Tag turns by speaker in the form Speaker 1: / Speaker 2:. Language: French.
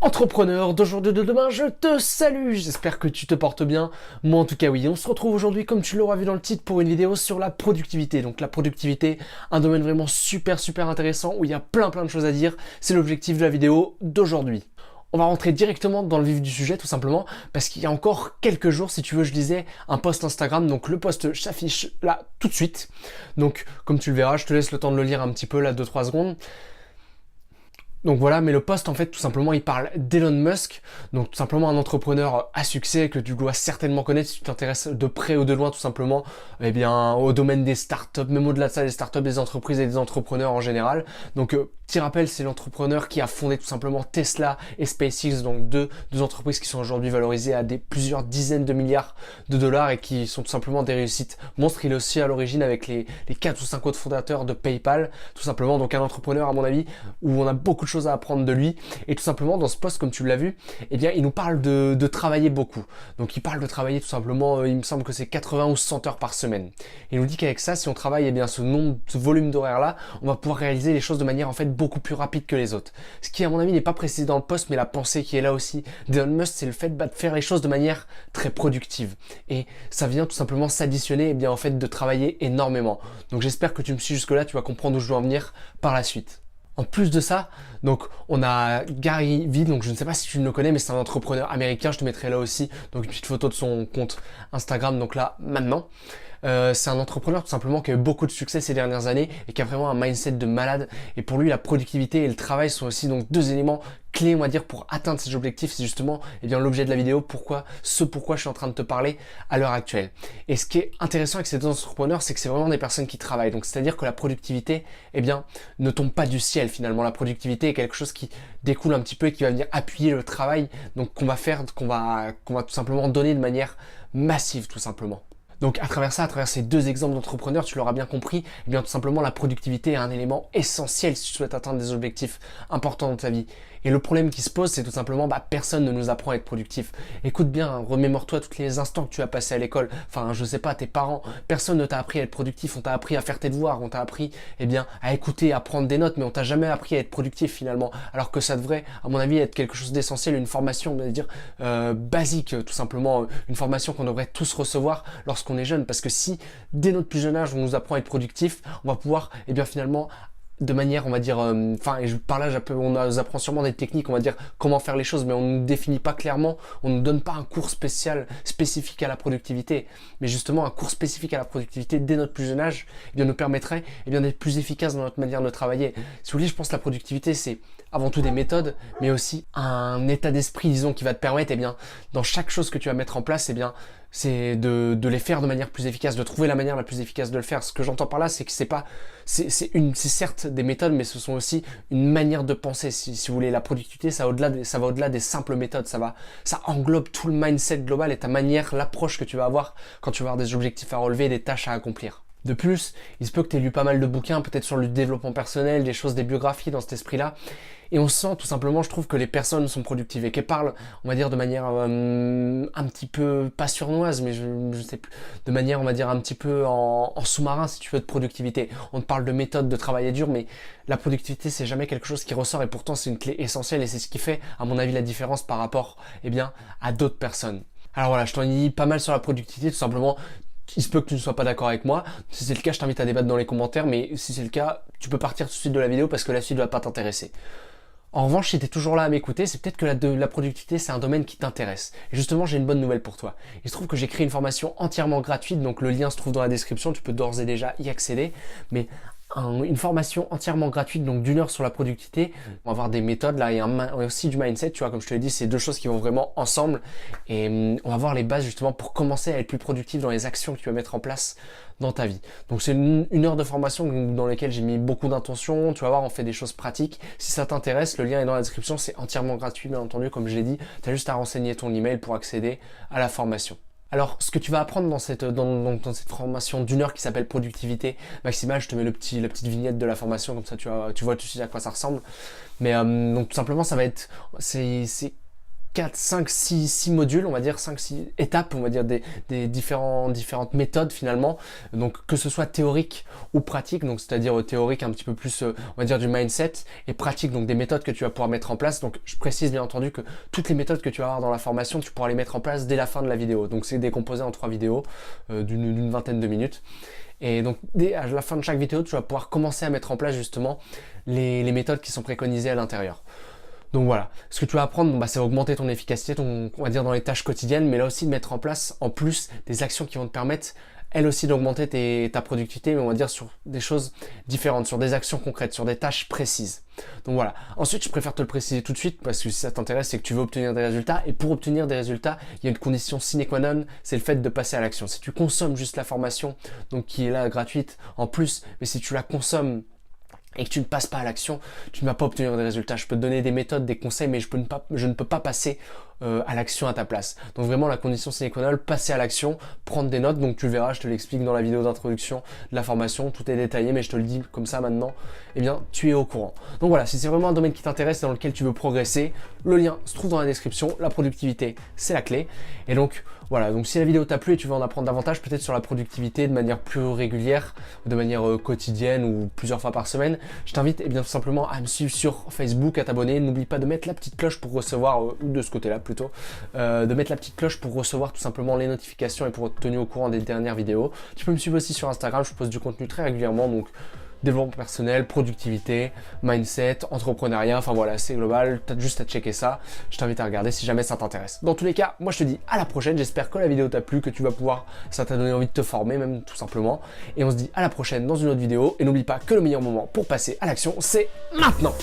Speaker 1: Entrepreneur d'aujourd'hui de demain, je te salue, j'espère que tu te portes bien. Moi en tout cas oui, on se retrouve aujourd'hui comme tu l'auras vu dans le titre pour une vidéo sur la productivité. Donc la productivité, un domaine vraiment super intéressant où il y a plein de choses à dire. C'est l'objectif de la vidéo d'aujourd'hui. On va rentrer directement dans le vif du sujet tout simplement parce qu'il y a encore quelques jours, si tu veux, je disais un post Instagram, donc le post s'affiche là tout de suite. Donc comme tu le verras, je te laisse le temps de le lire un petit peu là 2-3 secondes. Donc voilà, mais le post en fait tout simplement il parle d'Elon Musk, donc tout simplement un entrepreneur à succès que tu dois certainement connaître si tu t'intéresses de près ou de loin tout simplement eh bien au domaine des startups, même au-delà de ça des startups, des entreprises et des entrepreneurs en général. Donc petit rappel, c'est l'entrepreneur qui a fondé tout simplement Tesla et SpaceX, donc deux entreprises qui sont aujourd'hui valorisées à plusieurs dizaines de milliards de dollars et qui sont tout simplement des réussites monstres. Il est aussi à l'origine avec les 4 ou 5 autres fondateurs de PayPal, tout simplement, donc un entrepreneur à mon avis où on a beaucoup de choses à apprendre de lui. Et tout simplement dans ce post, comme tu l'as vu, eh bien il nous parle de travailler beaucoup. Donc il parle de travailler tout simplement, il me semble que c'est 80 ou 100 heures par semaine. Il nous dit qu'avec ça, si on travaille eh bien ce volume d'horaire là, on va pouvoir réaliser les choses de manière en fait beaucoup plus rapide que les autres. Ce qui à mon avis n'est pas précisé dans le post, mais la pensée qui est là aussi d'Elon Musk, c'est le fait de faire les choses de manière très productive. Et ça vient tout simplement s'additionner eh bien en fait de travailler énormément. Donc j'espère que tu me suis jusque là, tu vas comprendre où je veux en venir par la suite. En plus de ça, donc on a Gary Vee, donc je ne sais pas si tu le connais, mais c'est un entrepreneur américain, je te mettrai là aussi, donc une petite photo de son compte Instagram, donc là, maintenant. C'est un entrepreneur tout simplement qui a eu beaucoup de succès ces dernières années et qui a vraiment un mindset de malade. Et pour lui, la productivité et le travail sont aussi donc deux éléments clés, on va dire, pour atteindre ses objectifs. C'est justement eh bien l'objet de la vidéo, pourquoi je suis en train de te parler à l'heure actuelle. Et ce qui est intéressant avec ces deux entrepreneurs, c'est que c'est vraiment des personnes qui travaillent. Donc c'est-à-dire que la productivité, eh bien, ne tombe pas du ciel finalement. La productivité est quelque chose qui découle un petit peu et qui va venir appuyer le travail, donc qu'on va faire, qu'on va tout simplement donner de manière massive, tout simplement. Donc à travers ces deux exemples d'entrepreneurs, tu l'auras bien compris, eh bien tout simplement la productivité est un élément essentiel si tu souhaites atteindre des objectifs importants dans ta vie. Et le problème qui se pose, c'est tout simplement, personne ne nous apprend à être productif. Écoute bien, hein, remémore-toi tous les instants que tu as passés à l'école. Enfin, je sais pas, tes parents, personne ne t'a appris à être productif. On t'a appris à faire tes devoirs, on t'a appris, eh bien, à écouter, à prendre des notes, mais on t'a jamais appris à être productif finalement. Alors que ça devrait, à mon avis, être quelque chose d'essentiel, une formation, on va dire, basique, tout simplement, une formation qu'on devrait tous recevoir lorsqu'on est jeune. Parce que si, dès notre plus jeune âge, on nous apprend à être productif, on va pouvoir, eh bien, finalement, de manière, on va dire, par là, on nous apprend sûrement des techniques, on va dire, comment faire les choses, mais on ne nous définit pas clairement, on ne nous donne pas un cours spécifique à la productivité. Mais justement, un cours spécifique à la productivité dès notre plus jeune âge, eh bien, nous permettrait, eh bien, d'être plus efficace dans notre manière de travailler. Si vous voulez, je pense que la productivité, c'est avant tout des méthodes, mais aussi un état d'esprit, disons, qui va te permettre, eh bien, dans chaque chose que tu vas mettre en place, eh bien, c'est de les faire de manière plus efficace, de trouver la manière la plus efficace de le faire. Ce que j'entends par là, c'est que c'est certes des méthodes, mais ce sont aussi une manière de penser. Si vous voulez, la productivité, ça va au-delà des simples méthodes. Ça englobe tout le mindset global et ta manière, l'approche que tu vas avoir quand tu vas avoir des objectifs à relever, des tâches à accomplir. De plus, il se peut que tu aies lu pas mal de bouquins, peut-être sur le développement personnel, des choses, des biographies dans cet esprit-là. Et on sent tout simplement, je trouve, que les personnes sont productives et qu'elles parlent, on va dire, de manière un petit peu, pas sournoise, mais je sais plus, de manière, on va dire, un petit peu en sous-marin, si tu veux, de productivité. On te parle de méthode, de travailler dur, mais la productivité, c'est jamais quelque chose qui ressort et pourtant, c'est une clé essentielle et c'est ce qui fait, à mon avis, la différence par rapport, eh bien, à d'autres personnes. Alors voilà, je t'en ai dit pas mal sur la productivité, tout simplement. Il se peut que tu ne sois pas d'accord avec moi. Si c'est le cas, je t'invite à débattre dans les commentaires, mais si c'est le cas, tu peux partir tout de suite de la vidéo parce que la suite ne va pas t'intéresser. En revanche, si tu es toujours là à m'écouter, c'est peut-être que la productivité, c'est un domaine qui t'intéresse. Et justement, j'ai une bonne nouvelle pour toi. Il se trouve que j'ai créé une formation entièrement gratuite, donc le lien se trouve dans la description, tu peux d'ores et déjà y accéder. Mais une formation entièrement gratuite, donc d'une heure sur la productivité. On va avoir des méthodes là et aussi du mindset, tu vois, comme je te l'ai dit, c'est deux choses qui vont vraiment ensemble. Et on va voir les bases justement pour commencer à être plus productif dans les actions que tu vas mettre en place dans ta vie. Donc c'est une heure de formation dans laquelle j'ai mis beaucoup d'intention. Tu vas voir, on fait des choses pratiques. Si ça t'intéresse, le lien est dans la description, c'est entièrement gratuit, bien entendu, comme je l'ai dit. Tu as juste à renseigner ton email pour accéder à la formation. Alors, ce que tu vas apprendre dans cette formation d'une heure qui s'appelle productivité maximale, je te mets la petite vignette de la formation, comme ça tu vois tout de suite à quoi ça ressemble. Mais donc tout simplement, ça va être, 4, 5, 6 modules, on va dire 5, 6 étapes, on va dire des différentes méthodes finalement, donc que ce soit théorique ou pratique, donc c'est-à-dire théorique un petit peu plus, on va dire du mindset, et pratique, donc des méthodes que tu vas pouvoir mettre en place. Donc je précise bien entendu que toutes les méthodes que tu vas avoir dans la formation, tu pourras les mettre en place dès la fin de la vidéo, donc c'est décomposé en 3 vidéos d'une vingtaine de minutes. Et donc, dès à la fin de chaque vidéo, tu vas pouvoir commencer à mettre en place justement les méthodes qui sont préconisées à l'intérieur. Donc voilà, ce que tu vas apprendre, c'est augmenter ton efficacité, on va dire dans les tâches quotidiennes, mais là aussi de mettre en place en plus des actions qui vont te permettre, elles aussi, d'augmenter ta productivité, mais on va dire sur des choses différentes, sur des actions concrètes, sur des tâches précises. Donc voilà. Ensuite, je préfère te le préciser tout de suite parce que si ça t'intéresse, c'est que tu veux obtenir des résultats. Et pour obtenir des résultats, il y a une condition sine qua non, c'est le fait de passer à l'action. Si tu consommes juste la formation, donc qui est là gratuite en plus, mais si tu la consommes et que tu ne passes pas à l'action, tu ne vas pas obtenir des résultats. Je peux te donner des méthodes, des conseils, mais je ne peux pas passer à l'action à ta place. Donc vraiment la condition sine qua non, passer à l'action, prendre des notes. Donc tu le verras, je te l'explique dans la vidéo d'introduction de la formation, tout est détaillé, mais je te le dis comme ça maintenant, eh bien tu es au courant. Donc voilà, si c'est vraiment un domaine qui t'intéresse, dans lequel tu veux progresser, le lien se trouve dans la description. La productivité, c'est la clé. Et donc voilà, donc si la vidéo t'a plu et tu veux en apprendre davantage, peut-être sur la productivité de manière plus régulière, de manière quotidienne ou plusieurs fois par semaine, je t'invite bien tout simplement à me suivre sur Facebook, à t'abonner. N'oublie pas de mettre la petite cloche pour recevoir, ou de ce côté-là plutôt, de mettre la petite cloche pour recevoir tout simplement les notifications et pour être tenu au courant des dernières vidéos. Tu peux me suivre aussi sur Instagram, je poste du contenu très régulièrement, donc développement personnel, productivité, mindset, entrepreneuriat, enfin voilà, c'est global, t'as juste à checker ça, je t'invite à regarder si jamais ça t'intéresse. Dans tous les cas, moi je te dis à la prochaine, j'espère que la vidéo t'a plu, que tu vas pouvoir, ça t'a donné envie de te former même tout simplement, et on se dit à la prochaine dans une autre vidéo, et n'oublie pas que le meilleur moment pour passer à l'action, c'est maintenant.